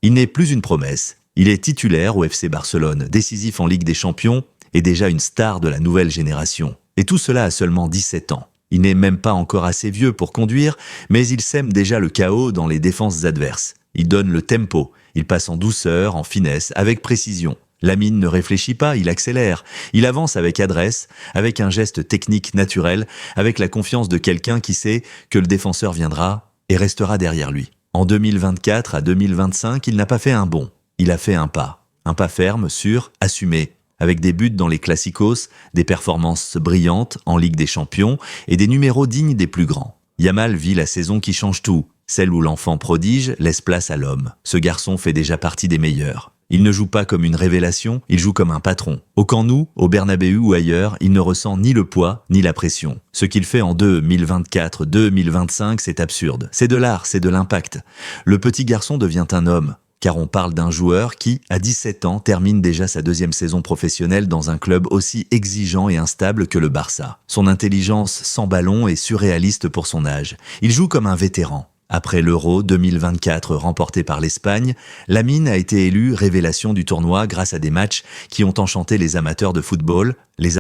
Il n'est plus une promesse. Il est titulaire au FC Barcelone, décisif en Ligue des Champions et déjà une star de la nouvelle génération. Et tout cela à seulement 17 ans. Il n'est même pas encore assez vieux pour conduire, mais il sème déjà le chaos dans les défenses adverses. Il donne le tempo, il passe en douceur, en finesse, avec précision. Lamine ne réfléchit pas, il accélère. Il avance avec adresse, avec un geste technique naturel, avec la confiance de quelqu'un qui sait que le défenseur viendra et restera derrière lui. En 2024 à 2025, il n'a pas fait un bond, il a fait un pas ferme, sûr, assumé, avec des buts dans les classicos, des performances brillantes en Ligue des Champions et des numéros dignes des plus grands. Yamal vit la saison qui change tout, celle où l'enfant prodige laisse place à l'homme. Ce garçon fait déjà partie des meilleurs. Il ne joue pas comme une révélation, il joue comme un patron. Au Camp Nou, au Bernabéu ou ailleurs, il ne ressent ni le poids ni la pression. Ce qu'il fait en 2024-2025, c'est absurde. C'est de l'art, c'est de l'impact. Le petit garçon devient un homme. Car on parle d'un joueur qui, à 17 ans, termine déjà sa deuxième saison professionnelle dans un club aussi exigeant et instable que le Barça. Son intelligence sans ballon est surréaliste pour son âge. Il joue comme un vétéran. Après l'Euro 2024 remporté par l'Espagne, Lamine a été élu révélation du tournoi grâce à des matchs qui ont enchanté les amateurs de football, les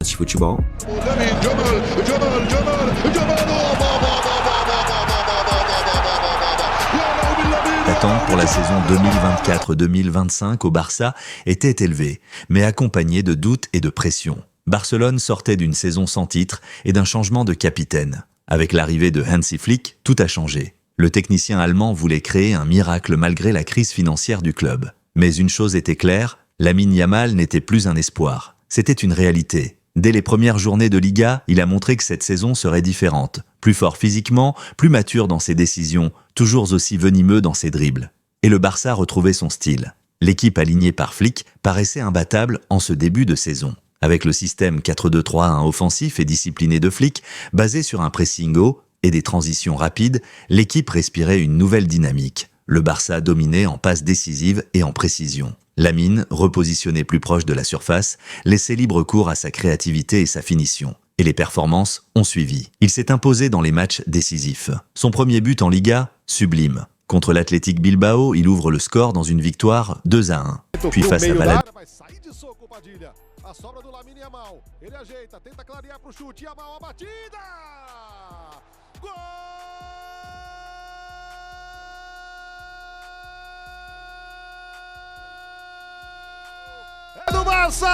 football. L'attente pour la saison 2024-2025 au Barça était élevée, mais accompagnée de doutes et de pression. Barcelone sortait d'une saison sans titre et d'un changement de capitaine. Avec l'arrivée de Hansi Flick, tout a changé. Le technicien allemand voulait créer un miracle malgré la crise financière du club. Mais une chose était claire, Lamine Yamal n'était plus un espoir. C'était une réalité. Dès les premières journées de Liga, il a montré que cette saison serait différente. Plus fort physiquement, plus mature dans ses décisions, toujours aussi venimeux dans ses dribbles. Et le Barça retrouvait son style. L'équipe alignée par Flick paraissait imbattable en ce début de saison. Avec le système 4-2-3-1 offensif et discipliné de Flick, basé sur un pressing haut et des transitions rapides, l'équipe respirait une nouvelle dynamique. Le Barça dominait en passes décisives et en précision. Lamine, repositionné plus proche de la surface, laissait libre cours à sa créativité et sa finition. Et les performances ont suivi. Il s'est imposé dans les matchs décisifs. Son premier but en Liga, sublime. Contre l'Athletic Bilbao, il ouvre le score dans une victoire 2-1. Puis face à Valladolid. A sobra do Lamine Yamal. Ele ajeita, tenta clarear pro chute. Yamal, a batida! Gol! É do Barça!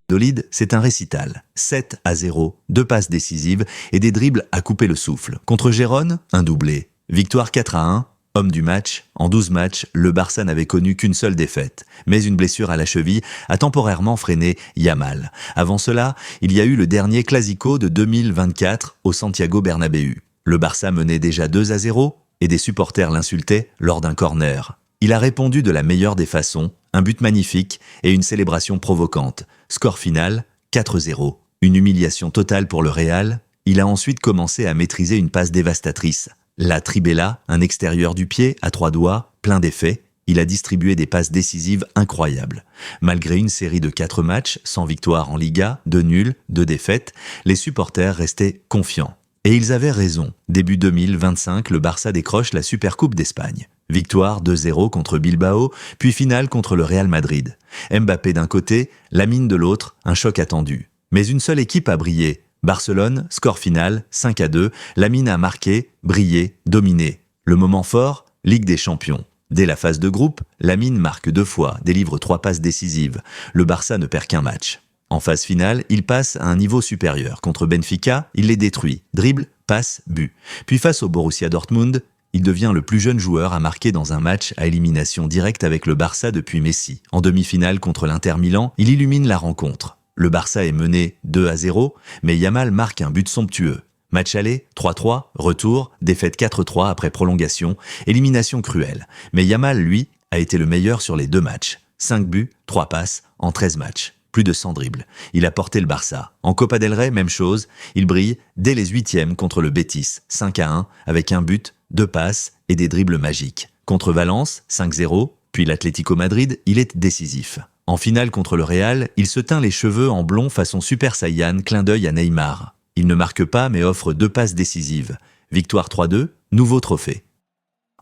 Valladolid, c'est un récital. 7-0, 2 passes décisives et des dribbles à couper le souffle. Contre Gérone, un doublé. Victoire 4-1. Homme du match, en 12 matchs, le Barça n'avait connu qu'une seule défaite. Mais une blessure à la cheville a temporairement freiné Yamal. Avant cela, il y a eu le dernier Clasico de 2024 au Santiago Bernabéu. Le Barça menait déjà 2-0 et des supporters l'insultaient lors d'un corner. Il a répondu de la meilleure des façons, un but magnifique et une célébration provocante. Score final, 4-0. Une humiliation totale pour le Real. Il a ensuite commencé à maîtriser une passe dévastatrice. La Tribella, un extérieur du pied à 3 doigts, plein d'effets, il a distribué des passes décisives incroyables. Malgré une série de 4 matchs, sans victoire en Liga, 2 nuls, 2 défaites, les supporters restaient confiants. Et ils avaient raison. Début 2025, le Barça décroche la Supercoupe d'Espagne. Victoire 2-0 contre Bilbao, puis finale contre le Real Madrid. Mbappé d'un côté, Lamine de l'autre, un choc attendu. Mais une seule équipe a brillé. Barcelone, score final, 5-2, Lamine a marqué, brillé, dominé. Le moment fort, Ligue des Champions. Dès la phase de groupe, Lamine marque 2 fois, délivre 3 passes décisives. Le Barça ne perd qu'un match. En phase finale, il passe à un niveau supérieur. Contre Benfica, il les détruit. Dribble, passe, but. Puis face au Borussia Dortmund, il devient le plus jeune joueur à marquer dans un match à élimination directe avec le Barça depuis Messi. En demi-finale contre l'Inter Milan, il illumine la rencontre. Le Barça est mené 2-0, mais Yamal marque un but somptueux. Match aller, 3-3, retour, défaite 4-3 après prolongation, élimination cruelle. Mais Yamal, lui, a été le meilleur sur les 2 matchs. 5 buts, 3 passes, en 13 matchs. Plus de 100 dribbles. Il a porté le Barça. En Copa del Rey, même chose, il brille dès les 8e contre le Betis, 5-1, avec un but, 2 passes et des dribbles magiques. Contre Valence, 5-0, puis l'Atlético Madrid, il est décisif. En finale contre le Real, il se teint les cheveux en blond façon Super Saiyan, clin d'œil à Neymar. Il ne marque pas mais offre 2 passes décisives. Victoire 3-2, nouveau trophée.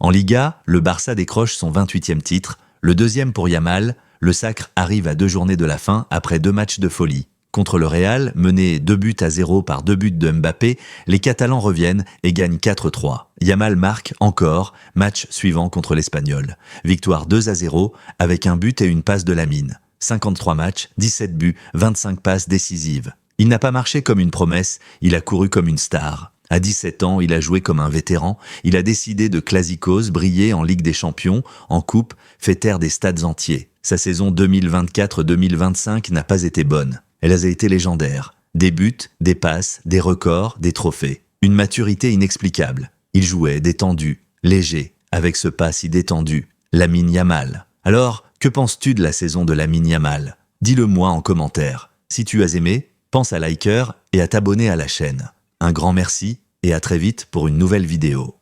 En Liga, le Barça décroche son 28e titre, le deuxième pour Yamal. Le sacre arrive à 2 journées de la fin après 2 matchs de folie. Contre le Real, mené 2-0 par 2 buts de Mbappé, les Catalans reviennent et gagnent 4-3. Yamal marque encore, match suivant contre l'Espagnol. Victoire 2-0 avec un but et une passe de Lamine. 53 matchs, 17 buts, 25 passes décisives. Il n'a pas marché comme une promesse, il a couru comme une star. À 17 ans, il a joué comme un vétéran, il a décidé de Clasicos, briller en Ligue des Champions, en Coupe, fait taire des stades entiers. Sa saison 2024-2025 n'a pas été bonne. Elle a été légendaire. Des buts, des passes, des records, des trophées. Une maturité inexplicable. Il jouait détendu, léger, avec ce pas si détendu. Lamine Yamal. Alors, que penses-tu de la saison de Lamine Yamal? Dis-le-moi en commentaire. Si tu as aimé, pense à liker et à t'abonner à la chaîne. Un grand merci et à très vite pour une nouvelle vidéo.